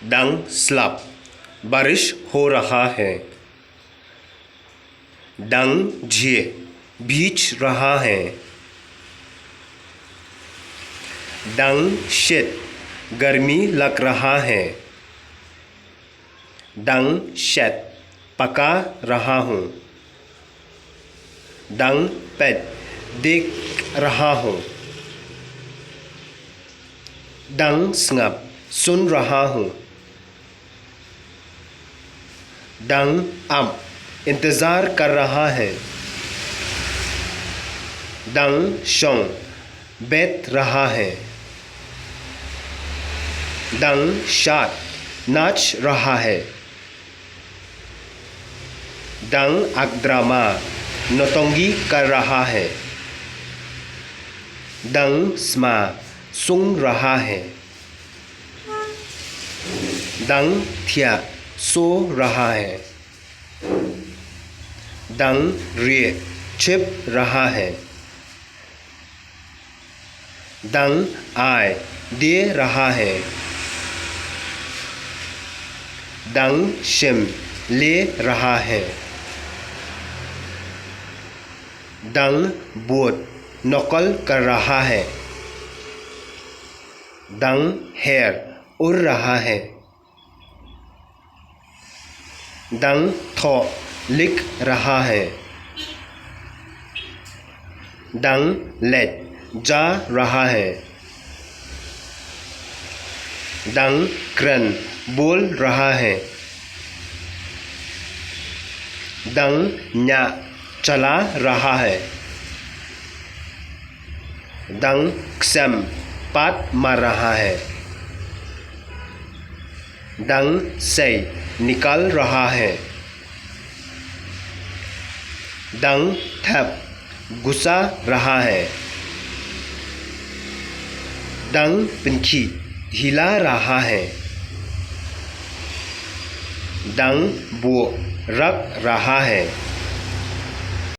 डंग स्लप बारिश हो रहा है। डंग झे भीज रहा है। डंग शिट गर्मी लग रहा है। डंग शेट पका रहा हूँ। डंग पेट देख रहा हूँ। डंग स्नप सुन रहा हूँ। डंग अब इंतज़ार कर रहा है। डंग शोंग बैठ रहा है। डंग शाट नाच रहा है। डंग अकद्रामा नौटंकी कर रहा है। डंग स्मा सूंघ रहा है। डंग थिया सो रहा है। डंग रे छिप रहा है। डंग आय दे रहा है। डंग शिम ले रहा है। डंग बोट नकल कर रहा है। डंग हेयर उड़ रहा है। डंग थो लिख रहा है। डंग लेट जा रहा है। डंग क्रन बोल रहा है। डंग न्या चला रहा है। डंग क्सम पात मार रहा है। डंग से निकाल रहा है। डंग थप गुस्सा रहा है। डंग पिंखी हिला रहा है। डंग बो रख रहा है।